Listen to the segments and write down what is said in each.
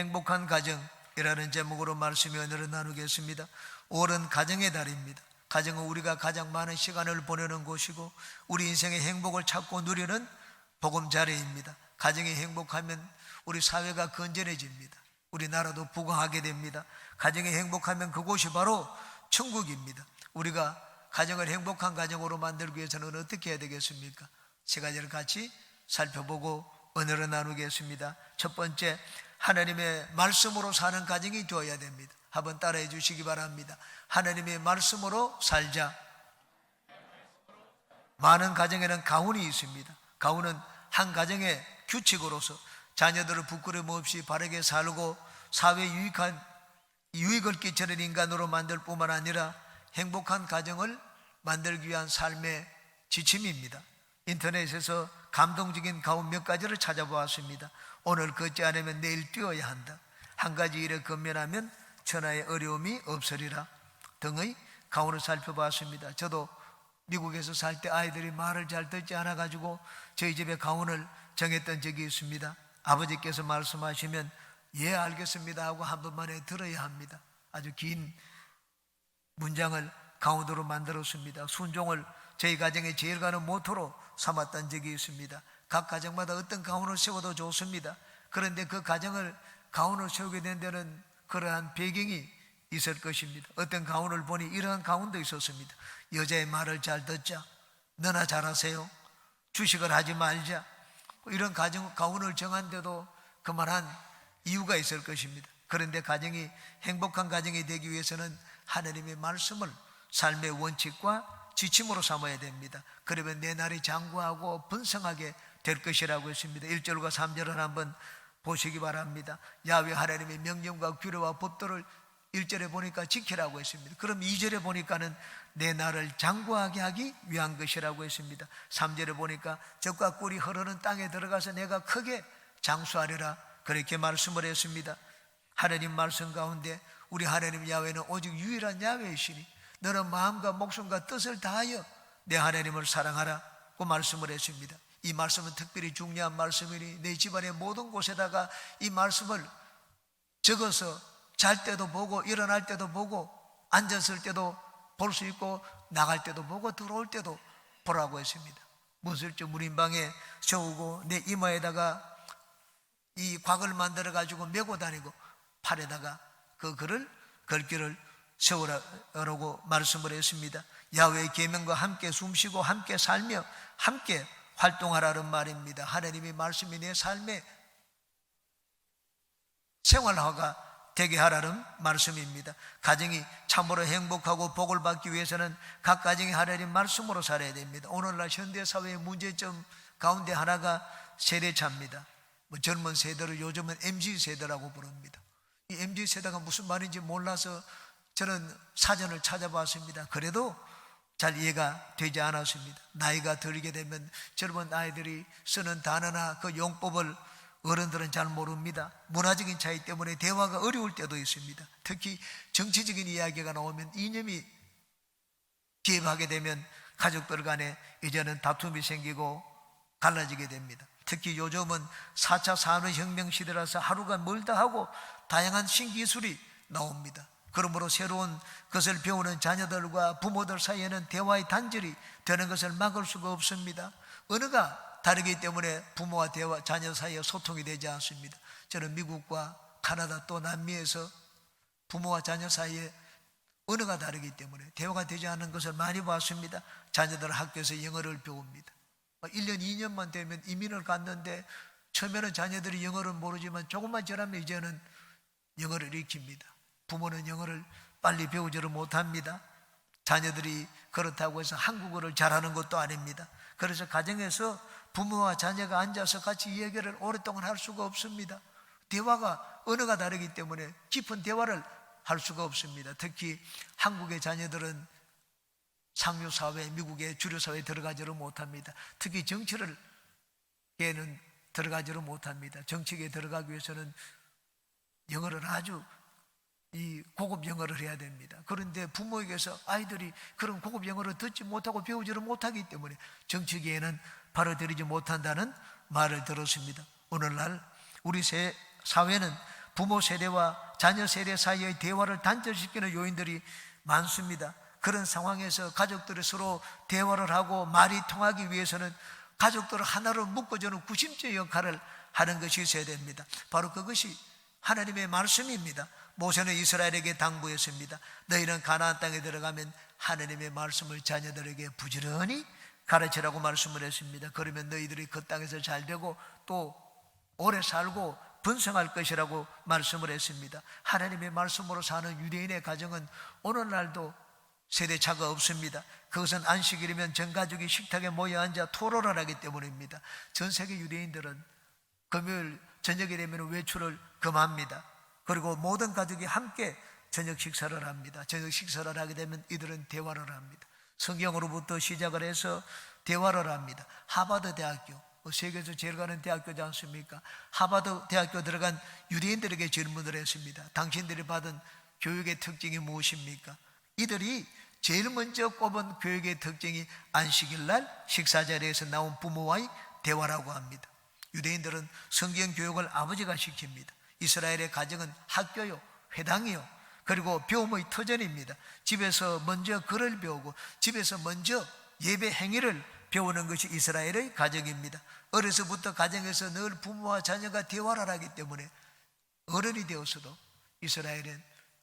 행복한 가정이라는 제목으로 말씀이 오늘은 나누겠습니다. 5월은 가정의 달입니다. 가정은 우리가 가장 많은 시간을 보내는 곳이고 우리 인생의 행복을 찾고 누리는 보금자리입니다. 가정이 행복하면 우리 사회가 건전해집니다. 우리나라도 부강하게 됩니다. 가정이 행복하면 그곳이 바로 천국입니다. 우리가 가정을 행복한 가정으로 만들기 위해서는 어떻게 해야 되겠습니까? 세 가지를 같이 살펴보고 오늘은 나누겠습니다. 첫 번째, 하나님의 말씀으로 사는 가정이 되어야 됩니다. 한번 따라해 주시기 바랍니다. 하나님의 말씀으로 살자. 많은 가정에는 가훈이 있습니다. 가훈은 한 가정의 규칙으로서 자녀들을 부끄럼 없이 바르게 살고 사회에 유익을 끼치는 인간으로 만들 뿐만 아니라 행복한 가정을 만들기 위한 삶의 지침입니다. 인터넷에서 감동적인 가훈 몇 가지를 찾아보았습니다. 오늘 걷지 않으면 내일 뛰어야 한다. 한 가지 일에 건면하면 천하의 어려움이 없으리라 등의 가훈을 살펴봤습니다. 저도 미국에서 살 때 아이들이 말을 잘 듣지 않아가지고 저희 집에 가훈을 정했던 적이 있습니다. 아버지께서 말씀하시면 예 알겠습니다 하고 한 번만에 들어야 합니다. 아주 긴 문장을 가훈으로 만들었습니다. 순종을 저희 가정의 제일 가는 모토로 삼았던 적이 있습니다. 각 가정마다 어떤 가훈을 세워도 좋습니다. 그런데 그 가정을 가훈을 세우게 된 데는 그러한 배경이 있을 것입니다. 어떤 가훈을 보니 이러한 가훈도 있었습니다. 여자의 말을 잘 듣자. 너나 잘하세요. 주식을 하지 말자. 이런 가훈을 정한데도 그만한 이유가 있을 것입니다. 그런데 가정이 행복한 가정이 되기 위해서는 하나님의 말씀을 삶의 원칙과 지침으로 삼아야 됩니다. 그러면 내 날이 장구하고 번성하게 될 것이라고 했습니다. 1절과 3절을 한번 보시기 바랍니다. 야훼 하나님의 명령과 규례와 법도를 1절에 보니까 지키라고 했습니다. 그럼 2절에 보니까는 내 날을 장구하게 하기 위한 것이라고 했습니다. 3절에 보니까 젖과 꿀이 흐르는 땅에 들어가서 내가 크게 장수하리라 그렇게 말씀을 했습니다. 하나님 말씀 가운데 우리 하나님 야훼는 오직 유일한 야훼이시니 너는 마음과 목숨과 뜻을 다하여 내 하나님을 사랑하라 고 말씀을 했습니다. 이 말씀은 특별히 중요한 말씀이니 내 집안의 모든 곳에다가 이 말씀을 적어서 잘 때도 보고 일어날 때도 보고 앉았을 때도 볼 수 있고 나갈 때도 보고 들어올 때도 보라고 했습니다. 무슬쩍 무림방에 세우고 내 이마에다가 이 곽을 만들어 가지고 메고 다니고 팔에다가 그 글을 글귀를 세우라고 말씀을 했습니다. 야훼의 계명과 함께 숨쉬고 함께 살며 함께 활동하라는 말입니다. 하나님의 말씀이 내 삶의 생활화가 되게 하라는 말씀입니다. 가정이 참으로 행복하고 복을 받기 위해서는 각 가정이 하나님 말씀으로 살아야 됩니다. 오늘날 현대사회의 문제점 가운데 하나가 세대차입니다. 젊은 세대를 요즘은 MZ세대라고 부릅니다. 이 MZ세대가 무슨 말인지 몰라서 저는 사전을 찾아봤습니다. 그래도 잘 이해가 되지 않았습니다. 나이가 들게 되면 젊은 아이들이 쓰는 단어나 그 용법을 어른들은 잘 모릅니다. 문화적인 차이 때문에 대화가 어려울 때도 있습니다. 특히 정치적인 이야기가 나오면 이념이 개입하게 되면 가족들 간에 이제는 다툼이 생기고 갈라지게 됩니다. 특히 요즘은 4차 산업혁명 시대라서 하루가 멀다 하고 다양한 신기술이 나옵니다. 그러므로 새로운 것을 배우는 자녀들과 부모들 사이에는 대화의 단절이 되는 것을 막을 수가 없습니다. 언어가 다르기 때문에 부모와 자녀 사이에 소통이 되지 않습니다. 저는 미국과 카나다 또 남미에서 부모와 자녀 사이에 언어가 다르기 때문에 대화가 되지 않는 것을 많이 봤습니다. 자녀들 학교에서 영어를 배웁니다. 1년 2년만 되면 이민을 갔는데 처음에는 자녀들이 영어를 모르지만 조금만 지나면 이제는 영어를 익힙니다. 부모는 영어를 빨리 배우지를 못합니다. 자녀들이 그렇다고 해서 한국어를 잘하는 것도 아닙니다. 그래서 가정에서 부모와 자녀가 앉아서 같이 이야기를 오랫동안 할 수가 없습니다. 대화가 언어가 다르기 때문에 깊은 대화를 할 수가 없습니다. 특히 한국의 자녀들은 상류사회, 미국의 주류사회에 들어가지를 못합니다. 특히 정치를 에는 들어가지를 못합니다. 정치계에 들어가기 위해서는 영어를 아주 이 고급 영어를 해야 됩니다. 그런데 부모에게서 아이들이 그런 고급 영어를 듣지 못하고 배우지를 못하기 때문에 정치계에는 받아들이지 못한다는 말을 들었습니다. 오늘날 우리 사회는 부모 세대와 자녀 세대 사이의 대화를 단절시키는 요인들이 많습니다. 그런 상황에서 가족들이 서로 대화를 하고 말이 통하기 위해서는 가족들을 하나로 묶어주는 구심점 역할을 하는 것이 있어야 됩니다. 바로 그것이 하나님의 말씀입니다. 모세는 이스라엘에게 당부했습니다. 너희는 가나안 땅에 들어가면 하나님의 말씀을 자녀들에게 부지런히 가르치라고 말씀을 했습니다. 그러면 너희들이 그 땅에서 잘 되고 또 오래 살고 번성할 것이라고 말씀을 했습니다. 하나님의 말씀으로 사는 유대인의 가정은 오늘날도 세대차가 없습니다. 그것은 안식일이면 전 가족이 식탁에 모여 앉아 토론을 하기 때문입니다. 전 세계 유대인들은 금요일 저녁이 되면 외출을 금합니다. 그리고 모든 가족이 함께 저녁 식사를 합니다. 저녁 식사를 하게 되면 이들은 대화를 합니다. 성경으로부터 시작을 해서 대화를 합니다. 하버드 대학교, 세계에서 제일 가는 대학교지 않습니까? 하버드 대학교 들어간 유대인들에게 질문을 했습니다. 당신들이 받은 교육의 특징이 무엇입니까? 이들이 제일 먼저 꼽은 교육의 특징이 안식일날 식사 자리에서 나온 부모와의 대화라고 합니다. 유대인들은 성경 교육을 아버지가 시킵니다. 이스라엘의 가정은 학교요, 회당이요, 그리고 배움의 터전입니다. 집에서 먼저 글을 배우고 집에서 먼저 예배 행위를 배우는 것이 이스라엘의 가정입니다. 어려서부터 가정에서 늘 부모와 자녀가 대화를 하기 때문에 어른이 되어서도 이스라엘의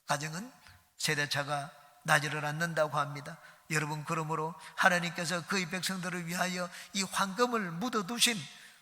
가정은 세대차가 나지를 않는다고 합니다. 여러분, 그러므로 하나님께서 그의 백성들을 위하여 이 황금을 묻어두신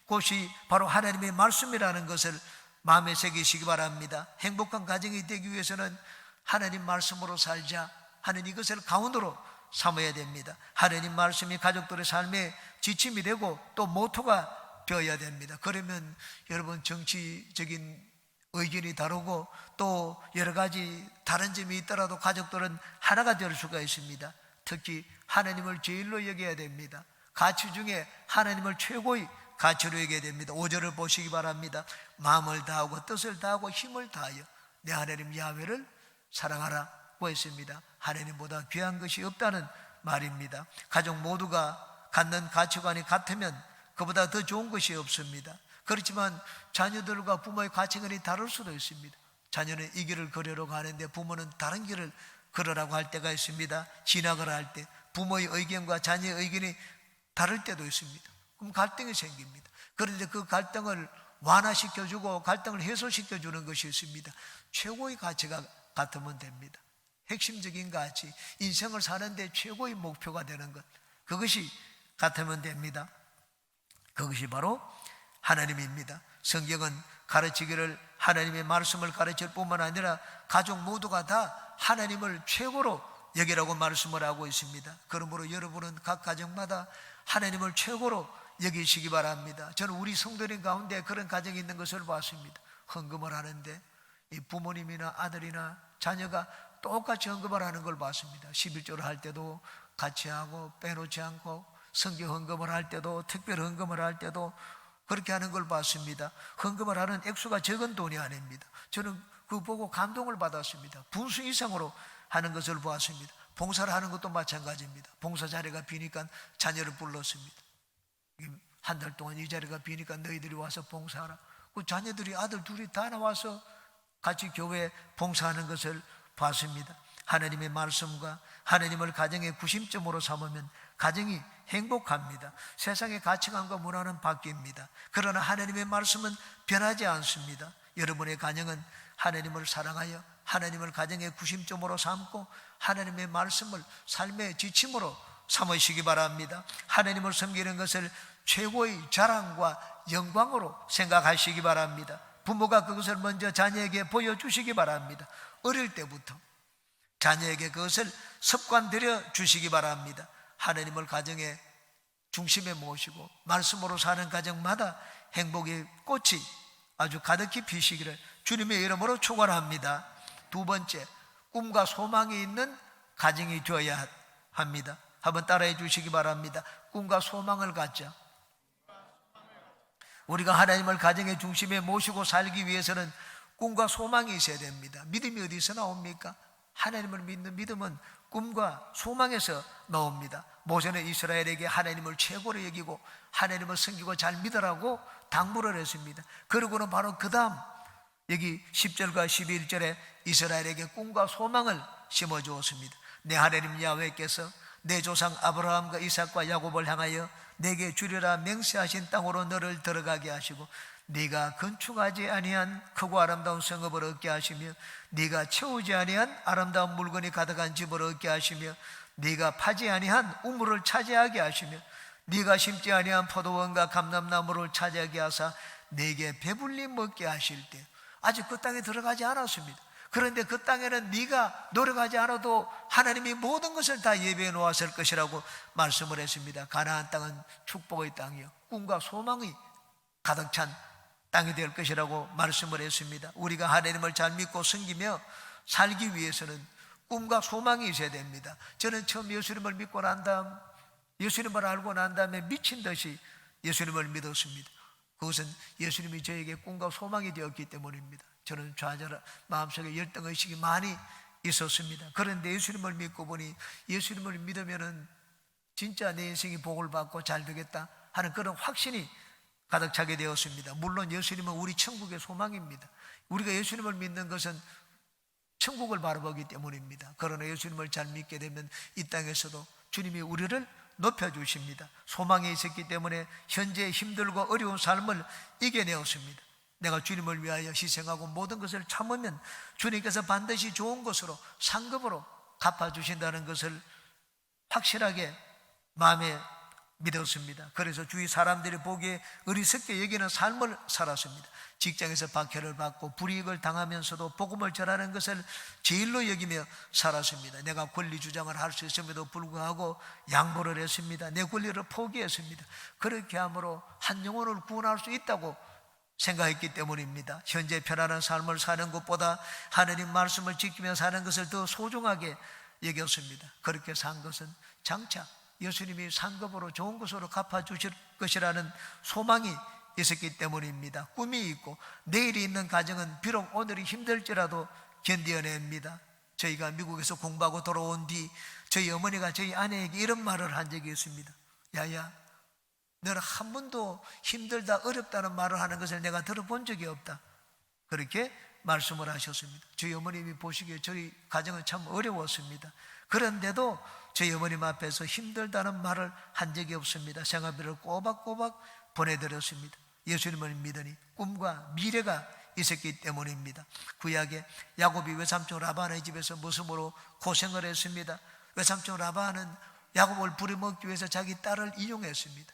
곳이 바로 하나님의 말씀이라는 것을 마음에 새기시기 바랍니다. 행복한 가정이 되기 위해서는 하나님 말씀으로 살자 하는 이것을 가운으로 삼아야 됩니다. 하나님 말씀이 가족들의 삶에 지침이 되고 또 모토가 되어야 됩니다. 그러면 여러분, 정치적인 의견이 다르고 또 여러 가지 다른 점이 있더라도 가족들은 하나가 될 수가 있습니다. 특히 하나님을 제일로 여겨야 됩니다. 가치 중에 하나님을 최고의 가치로 여겨야 됩니다. 5절을 보시기 바랍니다. 마음을 다하고 뜻을 다하고 힘을 다하여 내 하나님 야훼를 사랑하라고 했습니다. 하나님보다 귀한 것이 없다는 말입니다. 가족 모두가 갖는 가치관이 같으면 그보다 더 좋은 것이 없습니다. 그렇지만 자녀들과 부모의 가치관이 다를 수도 있습니다. 자녀는 이 길을 걸으려고 하는데 부모는 다른 길을 걸으라고 할 때가 있습니다. 진학을 할 때 부모의 의견과 자녀의 의견이 다를 때도 있습니다. 그럼 갈등이 생깁니다. 그런데 그 갈등을 완화시켜주고 갈등을 해소시켜주는 것이 있습니다. 최고의 가치가 같으면 됩니다. 핵심적인 가치, 인생을 사는데 최고의 목표가 되는 것, 그것이 같으면 됩니다. 그것이 바로 하나님입니다. 성경은 가르치기를 하나님의 말씀을 가르칠 뿐만 아니라 가족 모두가 다 하나님을 최고로 여기라고 말씀을 하고 있습니다. 그러므로 여러분은 각 가정마다 하나님을 최고로 여기시기 바랍니다. 저는 우리 성도님 가운데 그런 가정이 있는 것을 봤습니다. 헌금을 하는데 이 부모님이나 아들이나 자녀가 똑같이 헌금을 하는 걸 봤습니다. 11조를 할 때도 같이 하고 빼놓지 않고 성경 헌금을 할 때도 특별 헌금을 할 때도 그렇게 하는 걸 봤습니다. 헌금을 하는 액수가 적은 돈이 아닙니다. 저는 그거 보고 감동을 받았습니다. 분수 이상으로 하는 것을 보았습니다. 봉사를 하는 것도 마찬가지입니다. 봉사 자리가 비니까 자녀를 불렀습니다. 한 달 동안 이 자리가 비니까 너희들이 와서 봉사하라. 그 자녀들이 아들 둘이 다 나와서 같이 교회에 봉사하는 것을 봤습니다. 하나님의 말씀과 하나님을 가정의 구심점으로 삼으면 가정이 행복합니다. 세상의 가치관과 문화는 바뀝니다. 그러나 하나님의 말씀은 변하지 않습니다. 여러분의 가정은 하나님을 사랑하여 하나님을 가정의 구심점으로 삼고 하나님의 말씀을 삶의 지침으로 삼으시기 바랍니다. 하나님을 섬기는 것을 최고의 자랑과 영광으로 생각하시기 바랍니다. 부모가 그것을 먼저 자녀에게 보여주시기 바랍니다. 어릴 때부터 자녀에게 그것을 습관들여 주시기 바랍니다. 하나님을 가정의 중심에 모시고 말씀으로 사는 가정마다 행복의 꽃이 아주 가득히 피시기를 주님의 이름으로 축원합니다. 두 번째, 꿈과 소망이 있는 가정이 되어야 합니다. 한번 따라해 주시기 바랍니다. 꿈과 소망을 갖자. 우리가 하나님을 가정의 중심에 모시고 살기 위해서는 꿈과 소망이 있어야 됩니다. 믿음이 어디서 나옵니까? 하나님을 믿는 믿음은 꿈과 소망에서 나옵니다. 모세는 이스라엘에게 하나님을 최고로 여기고 하나님을 섬기고 잘 믿으라고 당부를 했습니다. 그러고는 바로 그 다음 여기 10절과 11절에 이스라엘에게 꿈과 소망을 심어주었습니다. 내 하나님 야훼께서 내 조상 아브라함과 이삭과 야곱을 향하여 내게 주리라 맹세하신 땅으로 너를 들어가게 하시고 네가 건축하지 아니한 크고 아름다운 성읍을 얻게 하시며 네가 채우지 아니한 아름다운 물건이 가득한 집을 얻게 하시며 네가 파지 아니한 우물을 차지하게 하시며 네가 심지 아니한 포도원과 감람나무를 차지하게 하사 네게 배불리 먹게 하실 때, 아직 그 땅에 들어가지 않았습니다. 그런데 그 땅에는 네가 노력하지 않아도 하나님이 모든 것을 다 예비해 놓았을 것이라고 말씀을 했습니다. 가나안 땅은 축복의 땅이요 꿈과 소망이 가득 찬 땅이 될 것이라고 말씀을 했습니다. 우리가 하나님을 잘 믿고 섬기며 살기 위해서는 꿈과 소망이 있어야 됩니다. 저는 처음 예수님을 믿고 난 다음, 예수님을 알고 난 다음에 미친 듯이 예수님을 믿었습니다. 그것은 예수님이 저에게 꿈과 소망이 되었기 때문입니다. 저는 좌절한 마음속에 열등의식이 많이 있었습니다. 그런데 예수님을 믿고 보니 예수님을 믿으면 진짜 내 인생이 복을 받고 잘 되겠다 하는 그런 확신이 가득 차게 되었습니다. 물론 예수님은 우리 천국의 소망입니다. 우리가 예수님을 믿는 것은 천국을 바라보기 때문입니다. 그러나 예수님을 잘 믿게 되면 이 땅에서도 주님이 우리를 높여주십니다. 소망이 있었기 때문에 현재 힘들고 어려운 삶을 이겨내었습니다. 내가 주님을 위하여 희생하고 모든 것을 참으면 주님께서 반드시 좋은 것으로 상급으로 갚아주신다는 것을 확실하게 마음에 믿었습니다. 그래서 주위 사람들이 보기에 어리석게 여기는 삶을 살았습니다. 직장에서 박해를 받고 불이익을 당하면서도 복음을 전하는 것을 제일로 여기며 살았습니다. 내가 권리 주장을 할 수 있음에도 불구하고 양보를 했습니다. 내 권리를 포기했습니다. 그렇게 함으로 한 영혼을 구원할 수 있다고 생각했기 때문입니다. 현재 편안한 삶을 사는 것보다 하나님 말씀을 지키며 사는 것을 더 소중하게 여겼습니다. 그렇게 산 것은 장차 예수님이 상급으로 좋은 것으로 갚아주실 것이라는 소망이 있었기 때문입니다. 꿈이 있고 내일이 있는 가정은 비록 오늘이 힘들지라도 견뎌냅니다. 저희가 미국에서 공부하고 돌아온 뒤 저희 어머니가 저희 아내에게 이런 말을 한 적이 있습니다. 야야, 너는 한 번도 힘들다 어렵다는 말을 하는 것을 내가 들어본 적이 없다. 그렇게 말씀을 하셨습니다. 저희 어머님이 보시기에 저희 가정은 참 어려웠습니다. 그런데도 저희 어머님 앞에서 힘들다는 말을 한 적이 없습니다. 생활비를 꼬박꼬박 보내드렸습니다. 예수님을 믿으니 꿈과 미래가 있었기 때문입니다. 구약에 야곱이 외삼촌 라반의 집에서 모습으로 고생을 했습니다. 외삼촌 라반은 야곱을 부려먹기 위해서 자기 딸을 이용했습니다.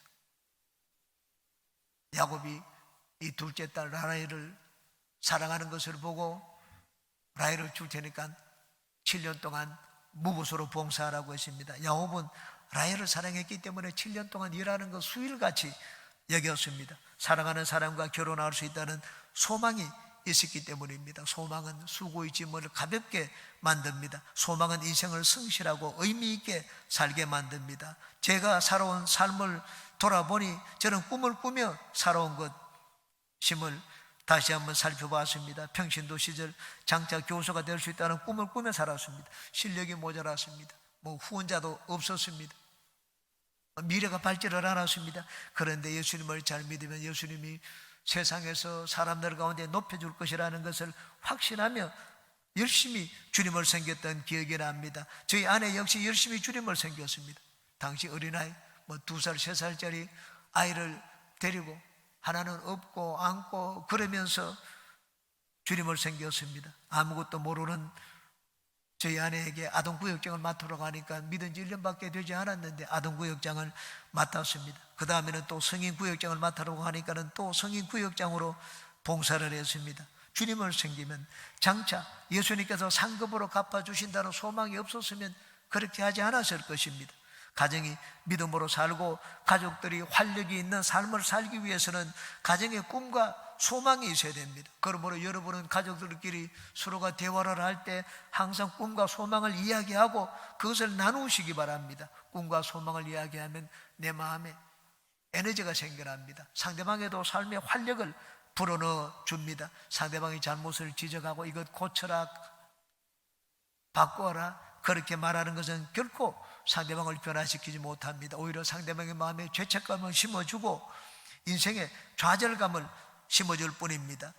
야곱이 이 둘째 딸 라헬을 사랑하는 것을 보고 라헬을 줄 테니까 7년 동안 무보수로 봉사하라고 했습니다. 야곱은 라헬을 사랑했기 때문에 7년 동안 일하는 것 수일같이 여겼습니다. 사랑하는 사람과 결혼할 수 있다는 소망이 있었기 때문입니다. 소망은 수고의 짐을 가볍게 만듭니다. 소망은 인생을 성실하고 의미 있게 살게 만듭니다. 제가 살아온 삶을 돌아보니 저는 꿈을 꾸며 살아온 것임을 다시 한번 살펴봤습니다. 평신도 시절 장차 교수가 될 수 있다는 꿈을 꾸며 살았습니다. 실력이 모자랐습니다. 후원자도 없었습니다. 미래가 밝지를 않았습니다. 그런데 예수님을 잘 믿으면 예수님이 세상에서 사람들 가운데 높여줄 것이라는 것을 확신하며 열심히 주님을 섬겼던 기억이 납니다. 저희 아내 역시 열심히 주님을 섬겼습니다. 당시 어린아이 2살, 3살짜리 아이를 데리고 하나는 업고 안고 그러면서 주님을 섬겼습니다. 아무것도 모르는 저희 아내에게 아동구역장을 맡으라고 하니까 믿은 지 1년밖에 되지 않았는데 아동구역장을 맡았습니다. 그 다음에는 또 성인구역장을 맡으라고 하니까는 또 성인구역장으로 봉사를 했습니다. 주님을 섬기면 장차 예수님께서 상급으로 갚아주신다는 소망이 없었으면 그렇게 하지 않았을 것입니다. 가정이 믿음으로 살고 가족들이 활력이 있는 삶을 살기 위해서는 가정의 꿈과 소망이 있어야 됩니다. 그러므로 여러분은 가족들끼리 서로가 대화를 할 때 항상 꿈과 소망을 이야기하고 그것을 나누시기 바랍니다. 꿈과 소망을 이야기하면 내 마음에 에너지가 생겨납니다. 상대방에도 삶의 활력을 불어넣어 줍니다. 상대방의 잘못을 지적하고 이것 고쳐라, 바꿔라 그렇게 말하는 것은 결코 상대방을 변화시키지 못합니다. 오히려 상대방의 마음에 죄책감을 심어주고 인생의 좌절감을 심어줄 뿐입니다.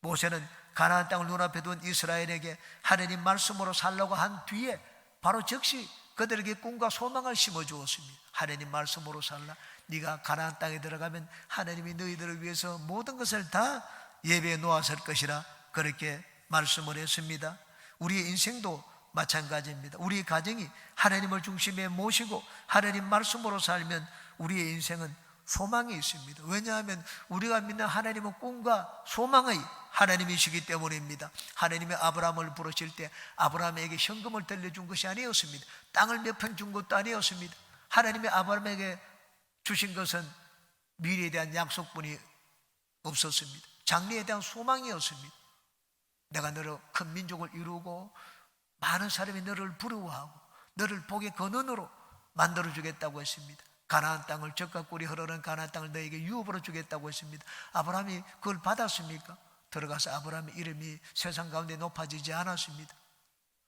모세는 가나안 땅을 눈앞에 둔 이스라엘에게 하나님 말씀으로 살라고 한 뒤에 바로 즉시 그들에게 꿈과 소망을 심어주었습니다. 하나님 말씀으로 살라. 네가 가나안 땅에 들어가면 하나님이 너희들을 위해서 모든 것을 다 예배해 놓았을 것이라 그렇게 말씀을 했습니다. 우리의 인생도 마찬가지입니다. 우리 가정이 하나님을 중심에 모시고 하나님 말씀으로 살면 우리의 인생은 소망이 있습니다. 왜냐하면 우리가 믿는 하나님은 꿈과 소망의 하나님이시기 때문입니다. 하나님의 아브라함을 부르실 때 아브라함에게 현금을 들려준 것이 아니었습니다. 땅을 몇 편 준 것도 아니었습니다. 하나님의 아브라함에게 주신 것은 미래에 대한 약속뿐이 없었습니다. 장래에 대한 소망이었습니다. 내가 너를 큰 민족을 이루고 많은 사람이 너를 부러워하고 너를 복의 근원으로 만들어주겠다고 했습니다. 가나안 땅을 젖과 꿀이 흐르는 가나안 땅을 너에게 유업으로 주겠다고 했습니다. 아브라함이 그걸 받았습니까? 들어가서 아브라함의 이름이 세상 가운데 높아지지 않았습니다.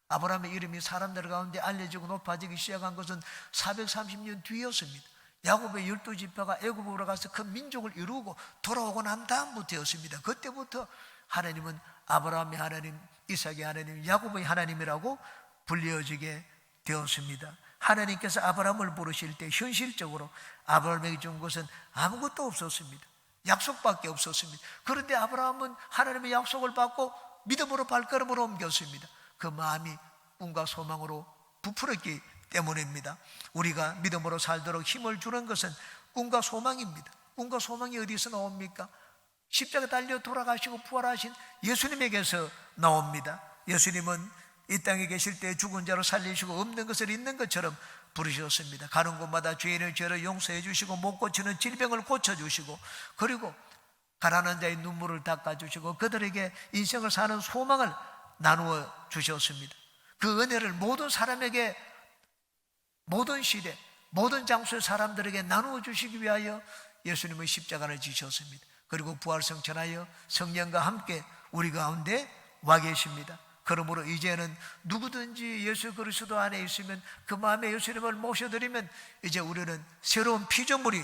아브라함의 이름이 사람들 가운데 알려지고 높아지기 시작한 것은 430년 뒤였습니다. 야곱의 12지파가 애굽으로 가서 큰 민족을 이루고 돌아오고 난 다음부터였습니다. 그때부터 하나님은 아브라함의 하나님, 이삭의 하나님, 야곱의 하나님이라고 불려지게 되었습니다. 하나님께서 아브라함을 부르실 때 현실적으로 아브라함에게 준 것은 아무것도 없었습니다. 약속밖에 없었습니다. 그런데 아브라함은 하나님의 약속을 받고 믿음으로 발걸음을 옮겼습니다. 그 마음이 꿈과 소망으로 부풀었기 때문입니다. 우리가 믿음으로 살도록 힘을 주는 것은 꿈과 소망입니다. 꿈과 소망이 어디서 나옵니까? 십자가 달려 돌아가시고 부활하신 예수님에게서 나옵니다. 예수님은 이 땅에 계실 때 죽은 자로 살리시고 없는 것을 있는 것처럼 부르셨습니다. 가는 곳마다 죄인의 죄를 용서해 주시고 못 고치는 질병을 고쳐주시고 그리고 가난한 자의 눈물을 닦아주시고 그들에게 인생을 사는 소망을 나누어 주셨습니다. 그 은혜를 모든 사람에게, 모든 시대, 모든 장소의 사람들에게 나누어 주시기 위하여 예수님은 십자가를 지셨습니다. 그리고 부활승천하여 성령과 함께 우리 가운데 와 계십니다. 그러므로 이제는 누구든지 예수 그리스도 안에 있으면 그 마음에 예수님을 모셔드리면 이제 우리는 새로운 피조물이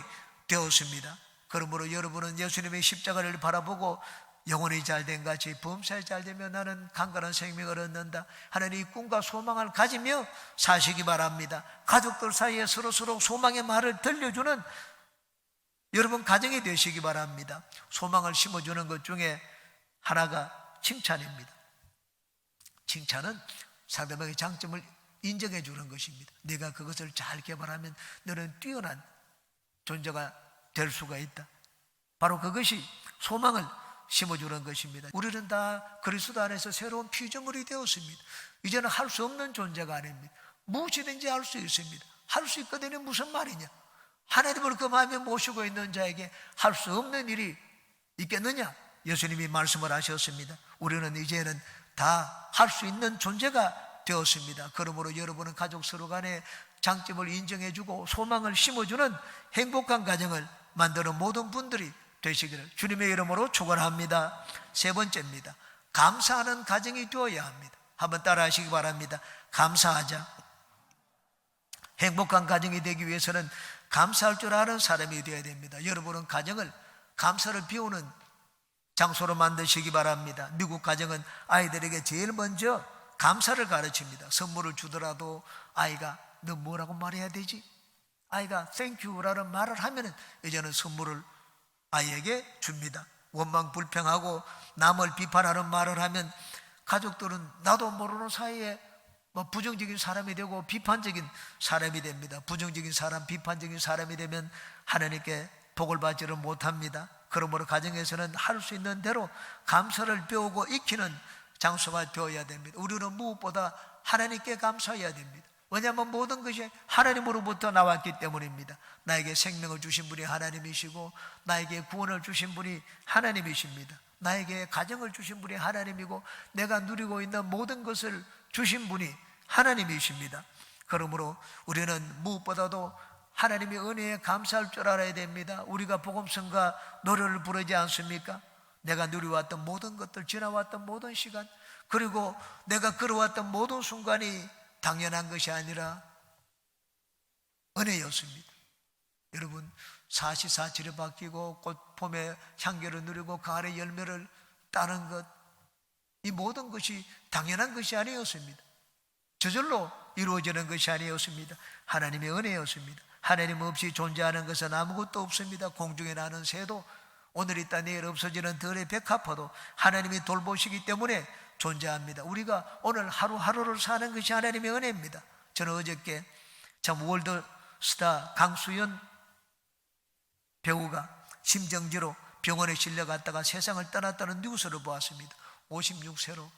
되었습니다. 그러므로 여러분은 예수님의 십자가를 바라보고 영혼이 잘된 같이 범사에 잘되면 나는 강건한 생명을 얻는다 하는 이 꿈과 소망을 가지며 사시기 바랍니다. 가족들 사이에 서로서로 소망의 말을 들려주는 여러분 가정이 되시기 바랍니다. 소망을 심어주는 것 중에 하나가 칭찬입니다. 칭찬은 상대방의 장점을 인정해 주는 것입니다. 네가 그것을 잘 개발하면 너는 뛰어난 존재가 될 수가 있다. 바로 그것이 소망을 심어주는 것입니다. 우리는 다 그리스도 안에서 새로운 피조물이 되었습니다. 이제는 할 수 없는 존재가 아닙니다. 무엇이든지 할 수 있습니다. 할 수 있거든요. 무슨 말이냐? 하나님을 그 마음에 모시고 있는 자에게 할 수 없는 일이 있겠느냐? 예수님이 말씀을 하셨습니다. 우리는 이제는 다 할 수 있는 존재가 되었습니다. 그러므로 여러분은 가족 서로 간에 장점을 인정해주고 소망을 심어주는 행복한 가정을 만드는 모든 분들이 되시기를 주님의 이름으로 축원합니다. 세 번째입니다. 감사하는 가정이 되어야 합니다. 한번 따라 하시기 바랍니다. 감사하자. 행복한 가정이 되기 위해서는 감사할 줄 아는 사람이 되어야 됩니다. 여러분은 가정을 감사를 비우는 장소로 만드시기 바랍니다. 미국 가정은 아이들에게 제일 먼저 감사를 가르칩니다. 선물을 주더라도 아이가 너 뭐라고 말해야 되지? 아이가 thank you라는 말을 하면 이제는 선물을 아이에게 줍니다. 원망 불평하고 남을 비판하는 말을 하면 가족들은 나도 모르는 사이에 부정적인 사람이 되고 비판적인 사람이 됩니다. 부정적인 사람, 비판적인 사람이 되면 하나님께 복을 받지를 못합니다. 그러므로 가정에서는 할 수 있는 대로 감사를 배우고 익히는 장소가 되어야 됩니다. 우리는 무엇보다 하나님께 감사해야 됩니다. 왜냐하면 모든 것이 하나님으로부터 나왔기 때문입니다. 나에게 생명을 주신 분이 하나님이시고 나에게 구원을 주신 분이 하나님이십니다. 나에게 가정을 주신 분이 하나님이고 내가 누리고 있는 모든 것을 주신 분이 하나님이십니다. 그러므로 우리는 무엇보다도 하나님의 은혜에 감사할 줄 알아야 됩니다. 우리가 복음성가 노래를 부르지 않습니까? 내가 누려왔던 모든 것들, 지나왔던 모든 시간, 그리고 내가 걸어왔던 모든 순간이 당연한 것이 아니라 은혜였습니다. 여러분, 사시사철이 바뀌고 꽃 봄의 향기를 누리고 가을의 열매를 따는 것, 이 모든 것이 당연한 것이 아니었습니다. 저절로 이루어지는 것이 아니었습니다. 하나님의 은혜였습니다. 하나님 없이 존재하는 것은 아무것도 없습니다. 공중에 나는 새도 오늘 있다 내일 없어지는 들의 백합화도 하나님이 돌보시기 때문에 존재합니다. 우리가 오늘 하루하루를 사는 것이 하나님의 은혜입니다. 저는 어저께 참 월드스타 강수연 배우가 심정지로 병원에 실려갔다가 세상을 떠났다는 뉴스를 보았습니다. 56세로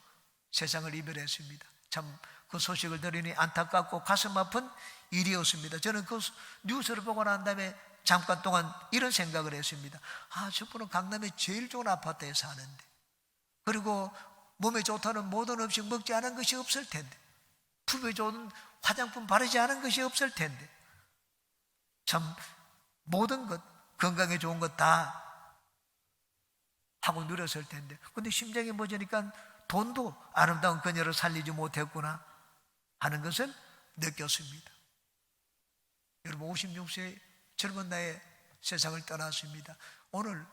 세상을 이별했습니다. 참 그 소식을 들으니 안타깝고 가슴 아픈 일이었습니다. 저는 그 뉴스를 보고 난 다음에 잠깐 동안 이런 생각을 했습니다. 저분은 강남에 제일 좋은 아파트에 사는데, 그리고 몸에 좋다는 모든 음식 먹지 않은 것이 없을 텐데, 피부에 좋은 화장품 바르지 않은 것이 없을 텐데, 참 모든 것, 건강에 좋은 것 다 하고 누렸을 텐데, 근데 심정이 멎으니까 돈도 아름다운 그녀를 살리지 못했구나 하는 것을 느꼈습니다. 여러분, 56세 젊은 나이에 세상을 떠났습니다. 오늘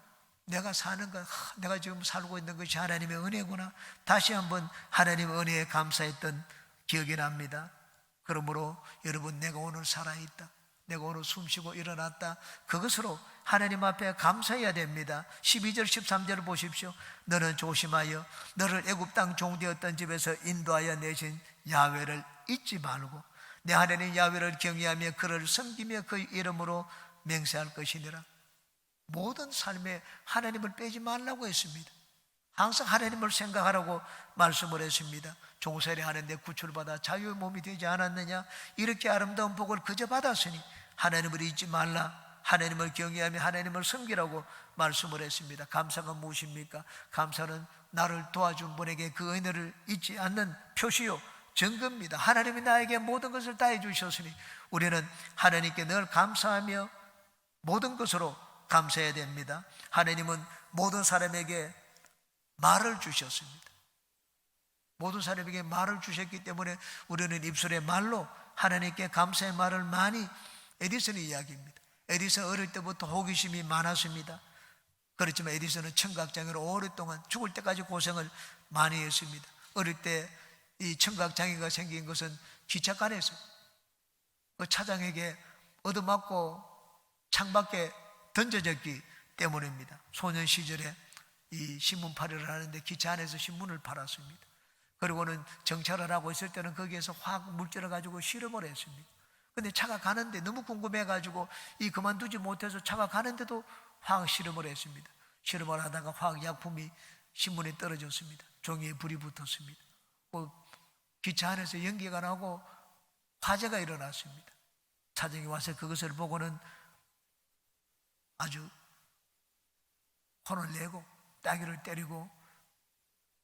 내가 사는 것, 내가 지금 살고 있는 것이 하나님의 은혜구나, 다시 한번 하나님의 은혜에 감사했던 기억이 납니다. 그러므로 여러분, 내가 오늘 살아있다, 내가 오늘 숨쉬고 일어났다, 그것으로 하나님 앞에 감사해야 됩니다. 12절 13절을 보십시오. 너는 조심하여 너를 애굽 땅 종되었던 집에서 인도하여 내신 야훼를 잊지 말고 내 하나님 야훼를 경외하며 그를 섬기며 그의 이름으로 맹세할 것이니라. 모든 삶에 하나님을 빼지 말라고 했습니다. 항상 하나님을 생각하라고 말씀을 했습니다. 종살이 하는데 구출받아 자유의 몸이 되지 않았느냐? 이렇게 아름다운 복을 그저 받았으니 하나님을 잊지 말라, 하나님을 경외하며 하나님을 섬기라고 말씀을 했습니다. 감사가 무엇입니까? 감사는 나를 도와준 분에게 그 은혜를 잊지 않는 표시요 증거입니다. 하나님이 나에게 모든 것을 다 해주셨으니 우리는 하나님께 늘 감사하며 모든 것으로 감사해야 됩니다. 하나님은 모든 사람에게 말을 주셨습니다. 모든 사람에게 말을 주셨기 때문에 우리는 입술의 말로 하나님께 감사의 말을 많이, 에디슨의 이야기입니다. 에디슨 어릴 때부터 호기심이 많았습니다. 그렇지만 에디슨은 청각장애로 오랫동안 죽을 때까지 고생을 많이 했습니다. 어릴 때 이 청각장애가 생긴 것은 기차간에서 그 차장에게 얻어맞고 창밖에 던져졌기 때문입니다. 소년 시절에 이 신문 팔이를 하는데 기차 안에서 신문을 팔았습니다. 그리고는 정찰을 하고 있을 때는 거기에서 화학 물질을 가지고 실험을 했습니다. 근데 차가 가는데 너무 궁금해가지고 이 그만두지 못해서 차가 가는데도 화학 실험을 했습니다. 실험을 하다가 화학약품이 신문에 떨어졌습니다. 종이에 불이 붙었습니다. 기차 안에서 연기가 나고 화재가 일어났습니다. 차장이 와서 그것을 보고는 아주 혼을 내고 따귀를 때리고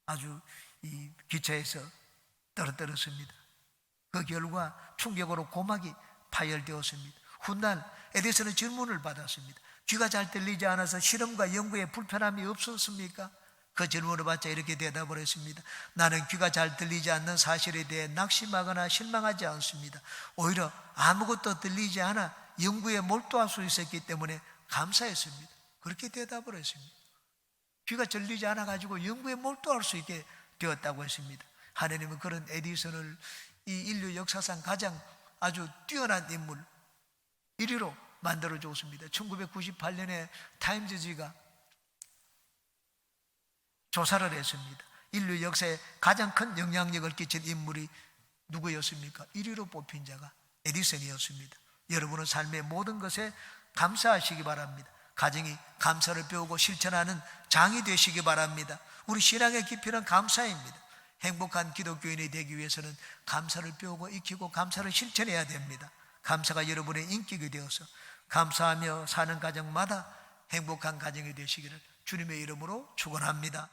아주 이 기차에서 떨어뜨렸습니다. 그 결과 충격으로 고막이 파열되었습니다. 훗날 에디슨은 질문을 받았습니다. 귀가 잘 들리지 않아서 실험과 연구에 불편함이 없었습니까? 그 질문을 받자 이렇게 대답을 했습니다. 나는 귀가 잘 들리지 않는 사실에 대해 낙심하거나 실망하지 않습니다. 오히려 아무것도 들리지 않아 연구에 몰두할 수 있었기 때문에 감사했습니다. 그렇게 대답을 했습니다. 귀가 들리지 않아가지고 연구에 몰두할 수 있게 되었다고 했습니다. 하나님은 그런 에디슨을 이 인류 역사상 가장 아주 뛰어난 인물 1위로 만들어 줬습니다. 1998년에 타임즈지가 조사를 했습니다. 인류 역사에 가장 큰 영향력을 끼친 인물이 누구였습니까? 1위로 뽑힌 자가 에디슨이었습니다. 여러분은 삶의 모든 것에 감사하시기 바랍니다. 가정이 감사를 배우고 실천하는 장이 되시기 바랍니다. 우리 신앙의 깊이는 감사입니다. 행복한 기독교인이 되기 위해서는 감사를 배우고 익히고 감사를 실천해야 됩니다. 감사가 여러분의 인격이 되어서 감사하며 사는 가정마다 행복한 가정이 되시기를 주님의 이름으로 축원합니다.